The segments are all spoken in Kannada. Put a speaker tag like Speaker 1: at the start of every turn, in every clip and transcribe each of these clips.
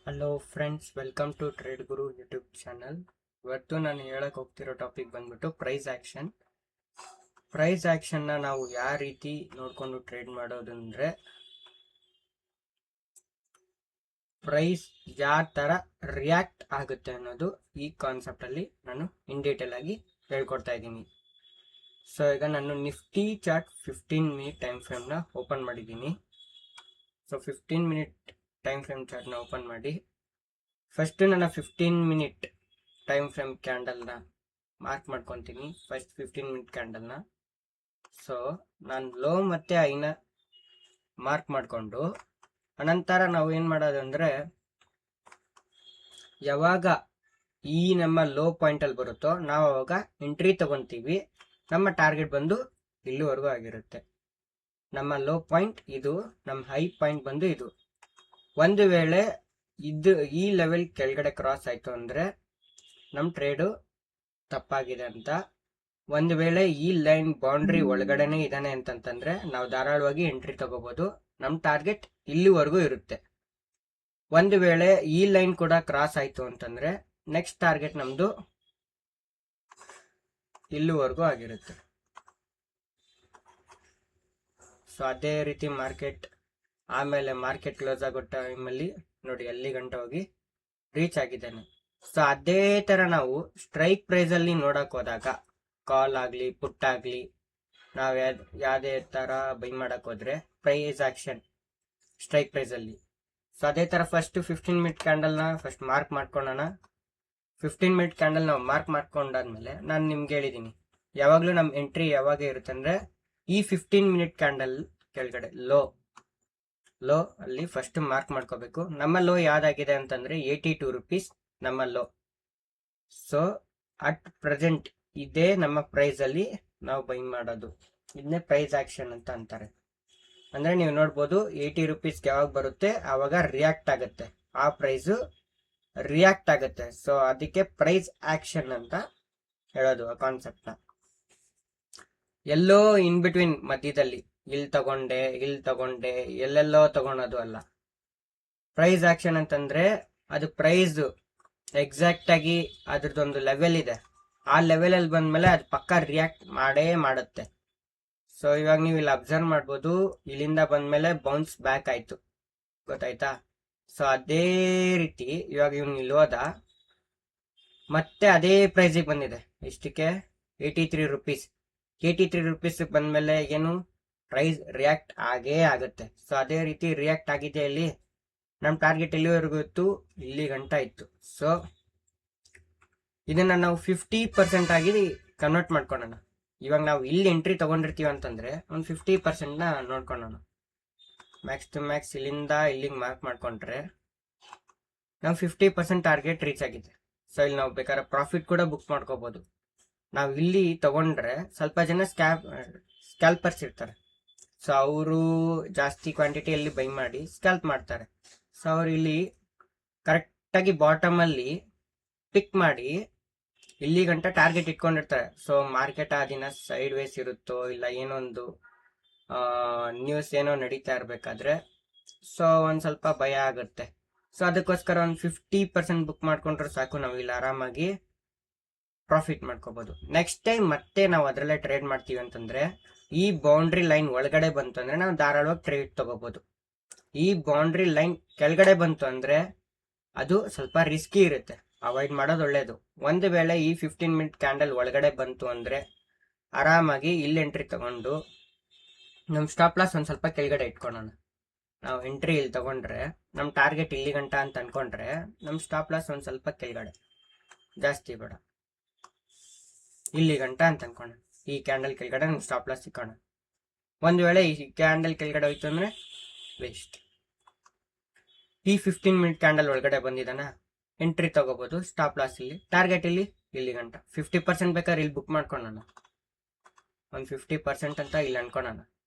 Speaker 1: Hello friends, welcome to trade Guru YouTube channel. ಇವತ್ತು ನಾನು ಹೇಳಕ್ ಹೋಗ್ತಿರೋ ಟಾಪಿಕ್ ಬಂದ್ಬಿಟ್ಟು ಪ್ರೈಸ್ ಆಕ್ಷನ್. ಪ್ರೈಸ್ ಆಕ್ಷನ್ನ ನಾವು ಯಾವ ರೀತಿ ನೋಡ್ಕೊಂಡು ಟ್ರೇಡ್ ಮಾಡೋದು ಅಂದ್ರೆ, ಪ್ರೈಸ್ ಯಾವ ತರ ರಿಯಾಕ್ಟ್ ಆಗುತ್ತೆ ಅನ್ನೋದು ಈ ಕಾನ್ಸೆಪ್ಟ್ ಅಲ್ಲಿ ನಾನು ಇನ್ ಡೀಟೇಲ್ ಆಗಿ ಹೇಳ್ಕೊಡ್ತಾ ಇದ್ದೀನಿ. ಸೊ ಈಗ ನಾನು Nifty chart 15 minute time frame ನ ಓಪನ್ ಮಾಡಿದ್ದೀನಿ. So 15 minute time frame chart ನ ಓಪನ್ ಮಾಡಿ ಫಸ್ಟ್ ನನ್ನ 15 ಮಿನಿಟ್ ಟೈಮ್ ಫ್ರೇಮ್ ಕ್ಯಾಂಡಲ್ನ ಮಾರ್ಕ್ ಮಾಡ್ಕೊತೀನಿ. ಫಸ್ಟ್ 15 ಮಿನಿಟ್ ಕ್ಯಾಂಡಲ್ನ. ಸೊ ನಾನು ಲೋ ಮತ್ತೆ ಐನ ಮಾರ್ಕ್ ಮಾಡಿಕೊಂಡು ಅನಂತರ ನಾವು ಏನು ಮಾಡೋದು ಅಂದರೆ, ಯಾವಾಗ ಈ ನಮ್ಮ ಲೋ ಪಾಯಿಂಟಲ್ಲಿ ಬರುತ್ತೋ ನಾವು ಅವಾಗ ಎಂಟ್ರಿ ತಗೊತೀವಿ. ನಮ್ಮ ಟಾರ್ಗೆಟ್ ಬಂದು ಇಲ್ಲಿವರೆಗೂ ಆಗಿರುತ್ತೆ. ನಮ್ಮ ಲೋ ಪಾಯಿಂಟ್ ಇದು, ನಮ್ಮ ಹೈ ಪಾಯಿಂಟ್ ಬಂದು ಇದು. ಒಂದು ವೇಳೆ ಈ ಲೆವೆಲ್ ಕೆಳಗಡೆ ಕ್ರಾಸ್ ಆಯಿತು ಅಂದರೆ ನಮ್ಮ ಟ್ರೇಡು ತಪ್ಪಾಗಿದೆ ಅಂತ. ಒಂದು ವೇಳೆ ಈ ಲೈನ್ ಬೌಂಡ್ರಿ ಒಳಗಡೆನೆ ಇದ್ದಾನೆ ಅಂತಂತಂದ್ರೆ ನಾವು ಧಾರಾಳವಾಗಿ ಎಂಟ್ರಿ ತಗೋಬಹುದು. ನಮ್ಮ ಟಾರ್ಗೆಟ್ ಇಲ್ಲಿವರೆಗೂ ಇರುತ್ತೆ. ಒಂದು ವೇಳೆ ಈ ಲೈನ್ ಕೂಡ ಕ್ರಾಸ್ ಆಯಿತು ಅಂತಂದ್ರೆ ನೆಕ್ಸ್ಟ್ ಟಾರ್ಗೆಟ್ ನಮ್ದು ಇಲ್ಲಿವರೆಗೂ ಆಗಿರುತ್ತೆ. ಸೊ ಅದೇ ರೀತಿ ಮಾರ್ಕೆಟ್ ಆಮೇಲೆ ಮಾರ್ಕೆಟ್ ಕ್ಲೋಸ್ ಆಗೋ ಟೈಮಲ್ಲಿ ನೋಡಿ ಅಲ್ಲಿ ಗಂಟೆ ಹೋಗಿ ರೀಚ್ ಆಗಿದ್ದಾನೆ. ಸೊ ಅದೇ ತರ ನಾವು ಸ್ಟ್ರೈಕ್ ಪ್ರೈಸ್ ಅಲ್ಲಿ ನೋಡಕ್ ಹೋದಾಗ, ಕಾಲ್ ಆಗ್ಲಿ ಪುಟ್ ಆಗ್ಲಿ, ನಾವ್ ಯಾವ್ದೇ ತರ ಬೈ ಮಾಡಕ್ ಹೋದ್ರೆ ಪ್ರೈಸ್ ಆಕ್ಷನ್ ಸ್ಟ್ರೈಕ್ ಪ್ರೈಸ್ ಅಲ್ಲಿ. ಸೊ ಅದೇ ತರ ಫಸ್ಟ್ 15 ಮಿನಿಟ್ ಕ್ಯಾಂಡಲ್ ನ ಫಸ್ಟ್ ಮಾರ್ಕ್ ಮಾಡ್ಕೊಳ್ಳೋಣ. 15 ಮಿನಿಟ್ ಕ್ಯಾಂಡಲ್ ನಾವು ಮಾರ್ಕ್ ಮಾಡ್ಕೊಂಡಾದ್ಮೇಲೆ ನಾನು ನಿಮ್ಗೆ ಹೇಳಿದೀನಿ, ಯಾವಾಗ್ಲೂ ನಮ್ ಎಂಟ್ರಿ ಯಾವಾಗ ಇರುತ್ತೆ ಅಂದ್ರೆ ಈ 15 ಮಿನಿಟ್ ಕ್ಯಾಂಡಲ್ ಕೆಳಗಡೆ ಲೋ ಅಲ್ಲಿ ಫಸ್ಟ್ ಮಾರ್ಕ್ ಮಾಡ್ಕೋಬೇಕು. ನಮ್ಮ ಲೋ ಯಾವ್ದಾಗಿದೆ ಅಂತಂದ್ರೆ 82 rupees ನಮ್ಮ ಲೋ. ಸೊ ಅಟ್ ಪ್ರೆಸೆಂಟ್ ಇದೇ ನಮ್ಮ ಪ್ರೈಸ್ ಅಲ್ಲಿ ನಾವು ಬೈ ಮಾಡೋದು. ಇದನ್ನೇ ಪ್ರೈಸ್ ಆಕ್ಷನ್ ಅಂತ ಅಂತಾರೆ. ಅಂದ್ರೆ ನೀವು ನೋಡ್ಬೋದು 80 rupees ಯಾವಾಗ ಬರುತ್ತೆ ಆವಾಗ ರಿಯಾಕ್ಟ್ ಆಗುತ್ತೆ, ಆ ಪ್ರೈಸ್ ರಿಯಾಕ್ಟ್ ಆಗುತ್ತೆ. ಸೊ ಅದಕ್ಕೆ ಪ್ರೈಸ್ ಆಕ್ಷನ್ ಅಂತ ಹೇಳೋದು ಆ ಕಾನ್ಸೆಪ್ಟ್ ನ. ಎಲ್ಲೋ ಇನ್ ಬಿಟ್ವೀನ್ ಮಧ್ಯದಲ್ಲಿ ಇಲ್ಲಿ ತಗೊಂಡೆ ಎಲ್ಲೆಲ್ಲೋ ತಗೊಳೋದು ಅಲ್ಲ. ಪ್ರೈಸ್ ಆಕ್ಷನ್ ಅಂತಂದ್ರೆ ಅದು ಪ್ರೈಸ್ ಎಕ್ಸಾಕ್ಟ್ ಆಗಿ ಅದ್ರದ್ದೊಂದು ಲೆವೆಲ್ ಇದೆ. ಆ ಲೆವೆಲ್ ಅಲ್ಲಿ ಬಂದ್ಮೇಲೆ ಅದು ಪಕ್ಕ ರಿಯಾಕ್ಟ್ ಮಾಡೇ ಮಾಡುತ್ತೆ. ಸೊ ಇವಾಗ ನೀವು ಇಲ್ಲಿ ಅಬ್ಸರ್ವ್ ಮಾಡ್ಬೋದು, ಇಲ್ಲಿಂದ ಬಂದ್ಮೇಲೆ ಬೌನ್ಸ್ ಬ್ಯಾಕ್ ಆಯ್ತು, ಗೊತ್ತಾಯ್ತಾ? ಸೊ ಅದೇ ರೀತಿ ಇವಾಗ ಇವ್ನು ಇಲ್ಲಿ ಹೋದ, ಮತ್ತೆ ಅದೇ ಪ್ರೈಸಿಗೆ ಬಂದಿದೆ. ಇಷ್ಟಕ್ಕೆ 83 rupees. 83 rupees ಬಂದ್ಮೇಲೆ ಏನು ಪ್ರೈಸ್ ರಿಯಾಕ್ಟ್ ಆಗೇ ಆಗುತ್ತೆ. ಸೊ ಅದೇ ರೀತಿ ರಿಯಾಕ್ಟ್ ಆಗಿದೆ. ಇಲ್ಲಿ ನಮ್ಮ ಟಾರ್ಗೆಟ್ ಎಲ್ಲಿವರೆಗೂ ಇತ್ತು, ಇಲ್ಲಿ ಗಂಟ ಇತ್ತು. ಸೊ ಇದನ್ನ ನಾವು 50% ಆಗಿ ಕನ್ವರ್ಟ್ ಮಾಡ್ಕೊಳ್ಳೋಣ. ಇವಾಗ ನಾವು ಇಲ್ಲಿ ಎಂಟ್ರಿ ತಗೊಂಡಿರ್ತೀವಿ ಅಂತಂದ್ರೆ ಒಂದು 50% ನ ನೋಡ್ಕೊಳ್ಳೋಣ. ಮ್ಯಾಕ್ಸ್ ಟು ಮ್ಯಾಕ್ಸ್ ಇಲ್ಲಿಂದ ಇಲ್ಲಿಗೆ ಮಾರ್ಕ್ ಮಾಡ್ಕೊಂಡ್ರೆ ನಾವು 50% ಟಾರ್ಗೆಟ್ ರೀಚ್ ಆಗಿದೆ. ಸೊ ಇಲ್ಲಿ ನಾವು ಬೇಕಾದ್ರೆ ಪ್ರಾಫಿಟ್ ಕೂಡ ಬುಕ್ ಮಾಡ್ಕೋಬಹುದು. ನಾವು ಇಲ್ಲಿ ತಗೊಂಡ್ರೆ ಸ್ವಲ್ಪ ಜನ ಸ್ಕ್ಯಾಲ್ಪರ್ಸ್ ಇರ್ತಾರೆ. ಸೊ ಅವರು ಜಾಸ್ತಿ ಕ್ವಾಂಟಿಟಿಯಲ್ಲಿ ಬೈ ಮಾಡಿ ಸ್ಕ್ಯಾಲ್ಪ್ ಮಾಡ್ತಾರೆ. ಸೊ ಅವ್ರು ಇಲ್ಲಿ ಕರೆಕ್ಟಾಗಿ ಬಾಟಮ್ ಅಲ್ಲಿ ಪಿಕ್ ಮಾಡಿ ಇಲ್ಲಿ ಗಂಟ ಟಾರ್ಗೆಟ್ ಇಟ್ಕೊಂಡಿರ್ತಾರೆ. ಸೊ ಮಾರ್ಕೆಟ್ ಆ ದಿನ ಸೈಡ್ ವೇಸ್ ಇರುತ್ತೋ ಇಲ್ಲ ಏನೊಂದು ನ್ಯೂಸ್ ಏನೋ ನಡೀತಾ ಇರಬೇಕಾದ್ರೆ ಸೊ ಒಂದು ಸ್ವಲ್ಪ ಭಯ ಆಗುತ್ತೆ. ಸೊ ಅದಕ್ಕೋಸ್ಕರ ಒಂದು 50% ಬುಕ್ ಮಾಡ್ಕೊಂಡ್ರೆ ಸಾಕು, ನಾವು ಇಲ್ಲಿ ಆರಾಮಾಗಿ ಪ್ರಾಫಿಟ್ ಮಾಡ್ಕೋಬಹುದು. ನೆಕ್ಸ್ಟ್ ಟೈಮ್ ಮತ್ತೆ ನಾವು ಅದರಲ್ಲೇ ಟ್ರೇಡ್ ಮಾಡ್ತೀವಿ ಅಂತಂದ್ರೆ ಈ ಬೌಂಡ್ರಿ ಲೈನ್ ಒಳಗಡೆ ಬಂತು ಅಂದ್ರೆ ನಾವು ಧಾರಾಳವಾಗಿ ಟ್ರೇಡ್ ತಗೋಬಹುದು. ಈ ಬೌಂಡ್ರಿ ಲೈನ್ ಕೆಳಗಡೆ ಬಂತು ಅಂದ್ರೆ ಅದು ಸ್ವಲ್ಪ ರಿಸ್ಕಿ ಇರುತ್ತೆ, ಅವಾಯ್ಡ್ ಮಾಡೋದು ಒಳ್ಳೇದು. ಒಂದು ವೇಳೆ ಈ 15 ಮಿನಿಟ್ ಕ್ಯಾಂಡಲ್ ಒಳಗಡೆ ಬಂತು ಅಂದ್ರೆ ಆರಾಮಾಗಿ ಇಲ್ಲಿ ಎಂಟ್ರಿ ತಗೊಂಡು ನಮ್ಮ ಸ್ಟಾಪ್ ಲಾಸ್ ಒಂದು ಸ್ವಲ್ಪ ಕೆಳಗಡೆ ಇಟ್ಕೊಳ್ಳೋಣ. ನಾವು ಎಂಟ್ರಿ ಇಲ್ಲಿ ತಗೊಂಡ್ರೆ ನಮ್ಮ ಟಾರ್ಗೆಟ್ ಇಲ್ಲಿ ಗಂಟ ಅಂತ ಅನ್ಕೊಂಡ್ರೆ ನಮ್ಮ ಸ್ಟಾಪ್ ಲಾಸ್ ಒಂದು ಸ್ವಲ್ಪ ಕೆಳಗಡೆ, ಜಾಸ್ತಿ ಬೇಡ, ಇಲ್ಲಿ ಗಂಟ ಅಂತ ಅನ್ಕೋಣ. ಈ ಕ್ಯಾಂಡಲ್ ಕೆಳಗಡೆ ನಮ್ಗೆ ಸ್ಟಾಪ್ ಲಾಸ್ ಸಿಕ್ಕೋಣ. ಒಂದು ವೇಳೆ ಈ ಕ್ಯಾಂಡಲ್ ಕೆಳಗಡೆ ಹೋಯ್ತು ಅಂದ್ರೆ ವೇಸ್ಟ್. ಈ 15 ಮಿನಿಟ್ ಕ್ಯಾಂಡಲ್ ಒಳಗಡೆ ಬಂದಿದ್ದಾನ, ಎಂಟ್ರಿ ತಗೋಬಹುದು. ಸ್ಟಾಪ್ ಲಾಸ್ ಇಲ್ಲಿ, ಟಾರ್ಗೆಟ್ ಇಲ್ಲಿ ಗಂಟ. 50% ಬೇಕಾದ್ರೆ ಇಲ್ಲಿ ಬುಕ್ ಮಾಡ್ಕೊಳ್ಳೋಣ. ಒಂದು 50% ಅಂತ ಇಲ್ಲಿ ಅನ್ಕೊಳ್ಳೋಣ.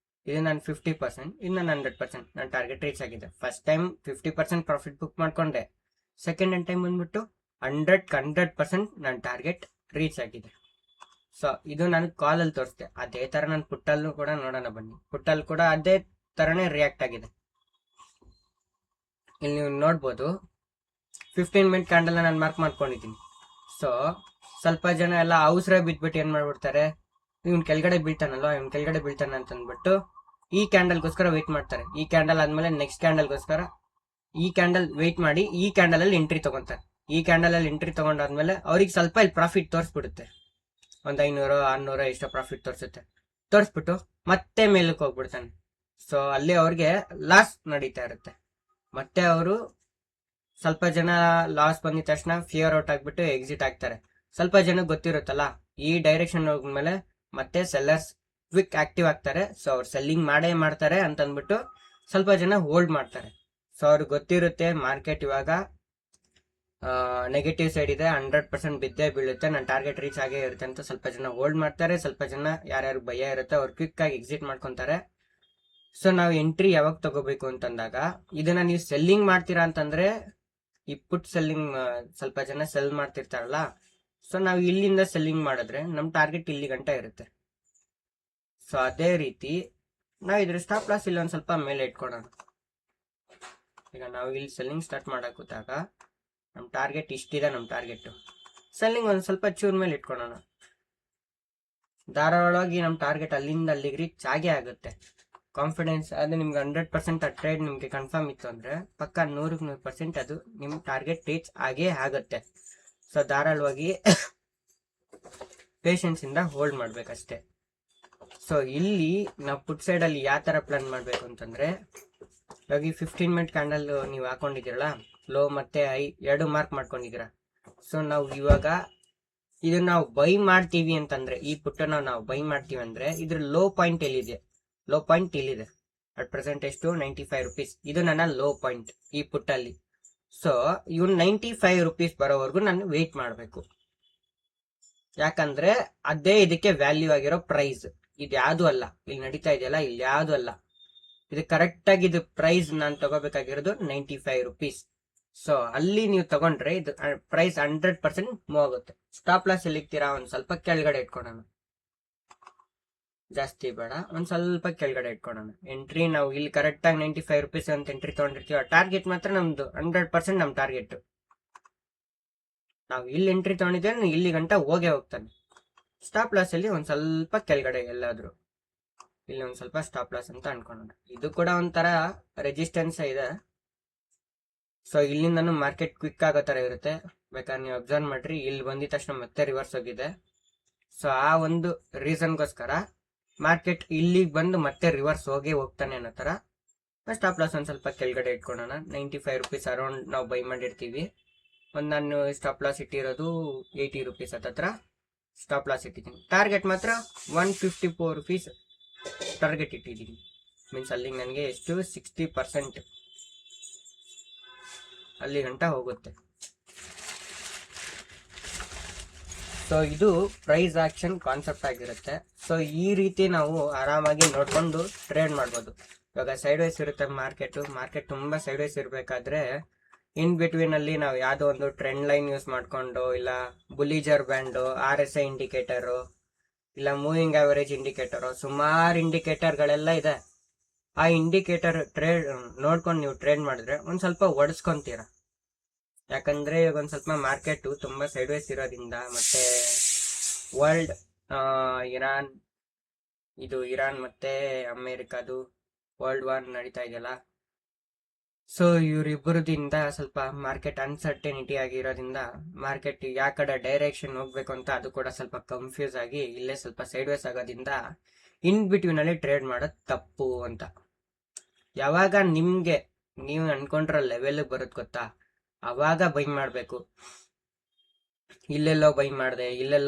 Speaker 1: ಇದು ನಾನು 50%, ಇನ್ನು 100% ನನ್ನ ಟಾರ್ಗೆಟ್ ರೀಚ್ ಆಗಿದೆ. ಫಸ್ಟ್ ಟೈಮ್ 50% ಪ್ರಾಫಿಟ್ ಬುಕ್ ಮಾಡ್ಕೊಂಡೆ. ಸೆಕೆಂಡ್ ಟೈಮ್ ಬಂದ್ಬಿಟ್ಟು 100% ನನ್ನ ಟಾರ್ಗೆಟ್ ರೀಚ್ ಆಗಿದೆ. ಸೊ ಇದು ನಾನು ಕಾಲಲ್ಲಿ ತೋರಿಸ್ದೆ. ಅದೇ ತರ ನಾನು ಪುಟ್ಟಲ್ಲೂ ಕೂಡ ನೋಡೋಣ ಬನ್ನಿ. ಪುಟ್ಟಲ್ಲಿ ಕೂಡ ಅದೇ ತರನೇ ರಿಯಾಕ್ಟ್ ಆಗಿದೆ. ಇಲ್ಲಿ ನೀವು ನೋಡ್ಬೋದು, 15 ಮಿನಿಟ್ ಕ್ಯಾಂಡಲ್ ನಾನು ಮಾರ್ಕ್ ಮಾಡ್ಕೊಂಡಿದ್ದೀನಿ. ಸೊ ಸ್ವಲ್ಪ ಜನ ಎಲ್ಲ ಅವಸರ ಬಿದ್ಬಿಟ್ಟು ಏನ್ ಮಾಡ್ಬಿಡ್ತಾರೆ, ಇವ್ನ ಕೆಳಗಡೆ ಬೀಳ್ತಾನೆ ಅಂತ ಅಂದ್ಬಿಟ್ಟು ಈ ಕ್ಯಾಂಡಲ್ಗೋಸ್ಕರ ವೆಯ್ಟ್ ಮಾಡ್ತಾರೆ. ಈ ಕ್ಯಾಂಡಲ್ ಆದ್ಮೇಲೆ ನೆಕ್ಸ್ಟ್ ಕ್ಯಾಂಡಲ್ಗೋಸ್ಕರ ಈ ಕ್ಯಾಂಡಲ್ ವೆಯ್ಟ್ ಮಾಡಿ ಈ ಕ್ಯಾಂಡಲ್ ಅಲ್ಲಿ ಎಂಟ್ರಿ ತಗೊಂತಾರೆ. ಈ ಕ್ಯಾಂಡಲ್ ಅಲ್ಲಿ ಎಂಟ್ರಿ ತಗೊಂಡಾದ್ಮೇಲೆ ಅವ್ರಿಗೆ ಸ್ವಲ್ಪ ಇಲ್ಲಿ ಪ್ರಾಫಿಟ್ ತೋರಿಸ್ಬಿಡುತ್ತೆ, ಒಂದ್ 500-600 ಇಷ್ಟ ಪ್ರಾಫಿಟ್ ತೋರಿಸ್ಬಿಟ್ಟು ಮತ್ತೆ ಮೇಲಕ್ಕೆ ಹೋಗ್ಬಿಡ್ತಾನೆ. ಸೊ ಅಲ್ಲಿ ಅವ್ರಿಗೆ ಲಾಸ್ ನಡೀತಾ ಇರುತ್ತೆ. ಮತ್ತೆ ಅವರು ಸ್ವಲ್ಪ ಜನ ಲಾಸ್ ಬಂದಿದ ತಕ್ಷಣ ಫಿಯರ್ ಔಟ್ ಆಗ್ಬಿಟ್ಟು ಎಕ್ಸಿಟ್ ಆಗ್ತಾರೆ. ಸ್ವಲ್ಪ ಜನ ಗೊತ್ತಿರುತ್ತಲ್ಲ ಈ ಡೈರೆಕ್ಷನ್ ಹೋದ್ಮೇಲೆ ಮತ್ತೆ ಸೆಲ್ಲರ್ಸ್ ಕ್ವಿಕ್ ಆಕ್ಟಿವ್ ಆಗ್ತಾರೆ. ಸೊ ಅವ್ರು ಸೆಲ್ಲಿಂಗ್ ಮಾಡೇ ಮಾಡ್ತಾರೆ ಅಂತ ಅಂದ್ಬಿಟ್ಟು ಸ್ವಲ್ಪ ಜನ ಹೋಲ್ಡ್ ಮಾಡ್ತಾರೆ. ಸೊ ಅವ್ರಿಗೆ ಗೊತ್ತಿರುತ್ತೆ ಮಾರ್ಕೆಟ್ ಇವಾಗ ನೆಗೆಟಿವ್ ಸೈಡ್ ಇದೆ, 100% ಬಿದ್ದೇ ಬೀಳುತ್ತೆ, ನನ್ನ ಟಾರ್ಗೆಟ್ ರೀಚ್ ಆಗೇ ಇರುತ್ತೆ ಅಂತ ಸ್ವಲ್ಪ ಜನ ಹೋಲ್ಡ್ ಮಾಡ್ತಾರೆ. ಸ್ವಲ್ಪ ಜನ ಯಾರ್ಯಾರು ಭಯ ಇರುತ್ತೆ ಅವ್ರು ಕ್ವಿಕ್ ಆಗಿ ಎಕ್ಸಿಟ್ ಮಾಡ್ಕೊಂತಾರೆ. ಸೊ ನಾವು ಎಂಟ್ರಿ ಯಾವಾಗ ತಗೋಬೇಕು ಅಂತಂದಾಗ, ಇದನ್ನ ನೀವು ಸೆಲ್ಲಿಂಗ್ ಮಾಡ್ತೀರಾ ಅಂತಂದ್ರೆ ಈ ಪುಟ್ ಸೆಲ್ಲಿಂಗ್ ಸ್ವಲ್ಪ ಜನ ಸೆಲ್ ಮಾಡ್ತಿರ್ತಾರಲ್ಲ, ಸೊ ನಾವು ಇಲ್ಲಿಂದ ಸೆಲ್ಲಿಂಗ್ ಮಾಡಿದ್ರೆ ನಮ್ ಟಾರ್ಗೆಟ್ ಇಲ್ಲಿ ಗಂಟ ಇರುತ್ತೆ. ಸೊ ಅದೇ ರೀತಿ ನಾವು ಇದ್ರ ಸ್ಟಾಪ್ ಲಾಸ್ ಇಲ್ಲಿ ಒಂದ್ ಸ್ವಲ್ಪ ಮೇಲೆ ಇಟ್ಕೊಳ್ಳೋಣ. ಈಗ ನಾವು ಇಲ್ಲಿ ಸೆಲ್ಲಿಂಗ್ ಸ್ಟಾರ್ಟ್ ಮಾಡಕ್ ಕೂತಾಗ ನಮ್ ಟಾರ್ಗೆಟ್ ಇಷ್ಟಿದೆ, ನಮ್ ಟಾರ್ಗೆಟ್ ಸೆಲ್ಲಿಂಗ್ ಒಂದ್ ಸ್ವಲ್ಪ ಚೂರ್ ಮೇಲೆ ಇಟ್ಕೊಳ್ಳೋಣ. ಧಾರಾಳವಾಗಿ ನಮ್ ಟಾರ್ಗೆಟ್ ಅಲ್ಲಿಂದ ಅಲ್ಲಿಗೆ ರೀಚ್ ಆಗೇ ಆಗುತ್ತೆ. ಕಾನ್ಫಿಡೆನ್ಸ್ ಅದು ನಿಮ್ಗೆ 100% ಆ ಟ್ರೇಡ್ ನಿಮ್ಗೆ ಕನ್ಫರ್ಮ್ ಇತ್ತು ಅಂದ್ರೆ ಪಕ್ಕ 100% ಅದು ನಿಮ್ ಟಾರ್ಗೆಟ್ ರೀಚ್ ಆಗೇ ಆಗುತ್ತೆ. ಸೊ ಧಾರಾಳವಾಗಿ ಪೇಷನ್ಸ್ ಇಂದ ಹೋಲ್ಡ್ ಮಾಡ್ಬೇಕಷ್ಟೇ. ಸೊ ಇಲ್ಲಿ ನಾವು ಪುಟ್ ಸೈಡ್ ಅಲ್ಲಿ ಯಾವ ತರ ಪ್ಲಾನ್ ಮಾಡ್ಬೇಕು ಅಂತಂದ್ರೆ, ಇವಾಗ ಈ 15 ಮಿನಿಟ್ ಕ್ಯಾಂಡಲ್ ನೀವು ಹಾಕೊಂಡಿದ್ದೀರಲ್ಲ, ಲೋ ಮತ್ತೆ ಹೈ ಎರಡು ಮಾರ್ಕ್ ಮಾಡ್ಕೊಂಡಿದ್ದೀರಾ. ಸೊ ನಾವು ಇವಾಗ ಇದನ್ನ ನಾವು ಬೈ ಮಾಡ್ತೀವಿ ಅಂತಂದ್ರೆ, ಈ ಪುಟ್ಟನ್ನ ನಾವು ಬೈ ಮಾಡ್ತೀವಿ ಅಂದ್ರೆ ಇದ್ರ ಲೋ ಪಾಯಿಂಟ್ ಎಲ್ಲಿದೆ, ಲೋ ಪಾಯಿಂಟ್ ಇಲ್ಲಿದೆ. ಅಟ್ ಪ್ರೆಸೆಂಟ್ ಎಷ್ಟು 95 rupees. ಇದು ನನ್ನ ಲೋ ಪಾಯಿಂಟ್ ಈ ಪುಟ್ಟಲ್ಲಿ. ಸೊ ಇವ್ನು 95 rupees ಬರೋವರೆಗೂ ನಾನು ವೇಟ್ ಮಾಡಬೇಕು. ಯಾಕಂದ್ರೆ ಅದೇ ಇದಕ್ಕೆ ವ್ಯಾಲ್ಯೂ ಆಗಿರೋ ಪ್ರೈಸ್, ಇದು ಯಾವ್ದು ಅಲ್ಲ. ಇಲ್ಲಿ ನಡೀತಾ ಇದೆಯಲ್ಲ, ಇಲ್ಲಿ ಯಾವ್ದು ಅಲ್ಲ. ಇದು ಕರೆಕ್ಟ್ ಆಗಿ ಇದು ಪ್ರೈಸ್ ನಾನು ತಗೋಬೇಕಾಗಿರೋದು 95 rupees. ಸೊ ಅಲ್ಲಿ ನೀವು ತಗೊಂಡ್ರೆ ಇದು ಪ್ರೈಸ್ 100% ಮೂವ್ ಆಗುತ್ತೆ. ಸ್ಟಾಪ್ ಲಾಸ್ ಎಲ್ಲಿ ಇಕ್ತೀರಾ, ಒಂದ್ ಸ್ವಲ್ಪ ಕೆಳಗಡೆ ಇಟ್ಕೊಳ್ಳೋಣ, ಜಾಸ್ತಿ ಬೇಡ, ಒಂದ್ ಸ್ವಲ್ಪ ಕೆಳಗಡೆ ಇಟ್ಕೊಳ್ಳೋಣ. ಎಂಟ್ರಿ ನಾವು ಇಲ್ಲಿ ಕರೆಕ್ಟ್ ಆಗಿ 95 rupees ಅಂತ ಎಂಟ್ರಿ ತಗೊಂಡಿರ್ತೀವಿ. ಟಾರ್ಗೆಟ್ ಮಾತ್ರ ನಮ್ದು 100% ನಮ್ ಟಾರ್ಗೆಟ್. ನಾವು ಇಲ್ಲಿ ಎಂಟ್ರಿ ತಗೊಂಡಿದ್ದೇವೆ, ಇಲ್ಲಿ ಗಂಟ ಹೋಗೇ ಹೋಗ್ತಾನೆ. ಸ್ಟಾಪ್ ಲಾಸ್ ಅಲ್ಲಿ ಒಂದ್ ಸ್ವಲ್ಪ ಕೆಳಗಡೆ ಎಲ್ಲಾದ್ರೂ ಇಲ್ಲಿ ಒಂದ್ ಸ್ವಲ್ಪ ಸ್ಟಾಪ್ ಲಾಸ್ ಅಂತ ಅನ್ಕೊಳ್ಳೋಣ. ಇದು ಕೂಡ ಒಂಥರ ರೆಸಿಸ್ಟೆನ್ಸ್ ಇದೆ. ಸೊ ಇಲ್ಲಿಂದನೂ ಮಾರ್ಕೆಟ್ ಕ್ವಿಕ್ ಆಗೋ ತರ ಇರುತ್ತೆ. ಬೇಕಾದ್ರೆ ನೀವು ಅಬ್ಸರ್ವ್ ಮಾಡ್ರಿ, ಇಲ್ಲಿ ಬಂದಿದ ತಕ್ಷಣ ಮತ್ತೆ ರಿವರ್ಸ್ ಹೋಗಿದೆ. ಸೊ ಆ ಒಂದು ರೀಸನ್ಗೋಸ್ಕರ ಮಾರ್ಕೆಟ್ ಇಲ್ಲಿಗೆ ಬಂದು ಮತ್ತೆ ರಿವರ್ಸ್ ಹೋಗ್ತಾನೆ ಅನ್ನೋ ತರ ಸ್ಟಾಪ್ ಲಾಸ್ ಒಂದ್ ಸ್ವಲ್ಪ ಕೆಳಗಡೆ ಇಟ್ಕೊಳ್ಳೋಣ. 95 rupees ಅರೌಂಡ್ ನಾವು ಬೈ ಮಾಡಿರ್ತೀವಿ. ಒಂದ್ ನಾನು ಸ್ಟಾಪ್ ಲಾಸ್ ಇಟ್ಟಿರೋದು 80 rupees ಹತ್ರ ಸ್ಟಾಪ್ ಲಾಸ್ ಇಟ್ಟಿದ್ದೀನಿ. ಟಾರ್ಗೆಟ್ ಮಾತ್ರ 154 rupees ಟಾರ್ಗೆಟ್ ಇಟ್ಟಿದ್ದೀನಿ. ಮೀನ್ಸ್ ಅಲ್ಲಿ ನನಗೆ ಎಷ್ಟು 60% ಅಲ್ಲಿ ಗಂಟ ಹೋಗುತ್ತೆ. ಸೊ ಇದು ಪ್ರೈಸ್ ಆಕ್ಷನ್ ಕಾನ್ಸೆಪ್ಟ್ ಆಗಿರುತ್ತೆ. ಸೊ ಈ ರೀತಿ ನಾವು ಆರಾಮಾಗಿ ನೋಡ್ಕೊಂಡು ಟ್ರೇಡ್ ಮಾಡ್ಬೋದು. ಇವಾಗ ಸೈಡ್ ವೈಸ್ ಇರುತ್ತೆ ಮಾರ್ಕೆಟ್ ತುಂಬಾ ಸೈಡ್ ವೈಸ್ ಇರ್ಬೇಕಾದ್ರೆ ಇನ್ ಬಿಟ್ವೀನ್ ಅಲ್ಲಿ ನಾವು ಯಾವ್ದೋ ಒಂದು ಟ್ರೆಂಡ್ ಲೈನ್ ಯೂಸ್ ಮಾಡ್ಕೊಂಡು, ಇಲ್ಲ ಬುಲಿಜರ್ ಬ್ಯಾಂಡ್, RSI ಇಂಡಿಕೇಟರ್, ಇಲ್ಲ ಮೂವಿಂಗ್ ಆವರೇಜ್ ಇಂಡಿಕೇಟರ್, ಸುಮಾರು ಇಂಡಿಕೇಟರ್ ಗಳೆಲ್ಲ ಇದೆ. ಆ ಇಂಡಿಕೇಟರ್ ಟ್ರೇಡ್ ನೋಡ್ಕೊಂಡು ನೀವು ಟ್ರೇಡ್ ಮಾಡಿದ್ರೆ ಒಂದ್ ಸ್ವಲ್ಪ ಒಡಿಸ್ಕೊಂತೀರ. ಯಾಕಂದ್ರೆ ಇವಾಗ ಒಂದ್ ಸ್ವಲ್ಪ ಮಾರ್ಕೆಟ್ ತುಂಬಾ ಸೈಡ್ ವೈಸ್ ಇರೋದ್ರಿಂದ, ಮತ್ತೆ ವರ್ಲ್ಡ್ ಇರಾನ್ ಮತ್ತೆ ಅಮೇರಿಕಾದು ವರ್ಲ್ಡ್ ವಾರ್ ನಡೀತಾ ಇದೆಯಲ್ಲ, ಸೊ ಇವರಿಬ್ಬರದಿಂದ ಸ್ವಲ್ಪ ಮಾರ್ಕೆಟ್ ಅನ್ಸರ್ಟೆನಿಟಿ ಆಗಿರೋದ್ರಿಂದ ಮಾರ್ಕೆಟ್ ಯಾವ ಕಡೆ ಡೈರೆಕ್ಷನ್ ಹೋಗ್ಬೇಕು ಅಂತ ಅದು ಕೂಡ ಸ್ವಲ್ಪ ಕನ್ಫ್ಯೂಸ್ ಆಗಿ ಇಲ್ಲೇ ಸ್ವಲ್ಪ ಸೈಡ್ ವೇಸ್ ಆಗೋದ್ರಿಂದ ಇನ್ ಬಿಟ್ವೀನ್ ಅಲ್ಲಿ ಟ್ರೇಡ್ ಮಾಡೋದು ತಪ್ಪು ಅಂತ. ಯಾವಾಗ ನಿಮ್ಗೆ ನೀವು ಅನ್ಕೊಂಡ್ರ ಲೆವೆಲ್ ಬರುತ್ತೆ ಗೊತ್ತಾ, ಅವಾಗ ಬೈ ಮಾಡ್ಬೇಕು. ಇಲ್ಲೆಲ್ಲೋ ಬೈ ಮಾಡಿದೆ, ಇಲ್ಲಿ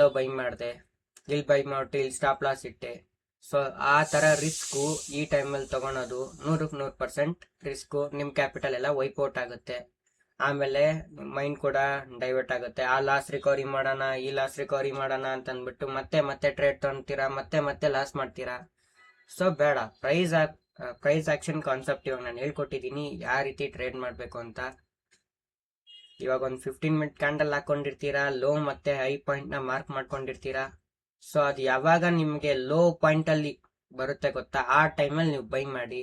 Speaker 1: ಬೈ ಮಾಡ್ಬಿಟ್ಟು ಇಲ್ಲಿ ಸ್ಟಾಪ್ ಲಾಸ್ ಇಟ್ಟೆ. ಸೊ ಆ ತರ ರಿಸ್ಕು ಈ ಟೈಮಲ್ಲಿ ತಗೊಳೋದು 100% ರಿಸ್ಕು. ನಿಮ್ ಕ್ಯಾಪಿಟಲ್ ಎಲ್ಲ ವೈಪೌಟ್ ಆಗುತ್ತೆ. ಆಮೇಲೆ ಮೈಂಡ್ ಕೂಡ ಡೈವರ್ಟ್ ಆಗುತ್ತೆ. ಆ ಲಾಸ್ ರಿಕವರಿ ಮಾಡೋಣ, ಈ ಲಾಸ್ ರಿಕವರಿ ಮಾಡೋಣ ಅಂತ ಅಂದ್ಬಿಟ್ಟು ಮತ್ತೆ ಟ್ರೇಡ್ ತಗೊಂತೀರಾ, ಮತ್ತೆ ಲಾಸ್ ಮಾಡ್ತೀರಾ. ಸೊ ಬೇಡ. ಪ್ರೈಸ್ ಆಕ್ಷನ್ ಕಾನ್ಸೆಪ್ಟ್ ಇವಾಗ ನಾನು ಹೇಳ್ಕೊಟ್ಟಿದ್ದೀನಿ ಯಾವ ರೀತಿ ಟ್ರೇಡ್ ಮಾಡ್ಬೇಕು ಅಂತ. ಇವಾಗ ಒಂದು 15 ಮಿನಿಟ್ ಕ್ಯಾಂಡಲ್ ಹಾಕೊಂಡಿರ್ತೀರಾ, ಲೋ ಮತ್ತೆ ಹೈ ಪಾಯಿಂಟ್ ನ ಮಾರ್ಕ್ ಮಾಡ್ಕೊಂಡಿರ್ತೀರಾ. ಸೊ ಅದು ಯಾವಾಗ ನಿಮ್ಗೆ ಲೋ ಪಾಯಿಂಟ್ ಅಲ್ಲಿ ಬರುತ್ತೆ ಗೊತ್ತಾ, ಆ ಟೈಮಲ್ಲಿ ನೀವು ಬೈ ಮಾಡಿ.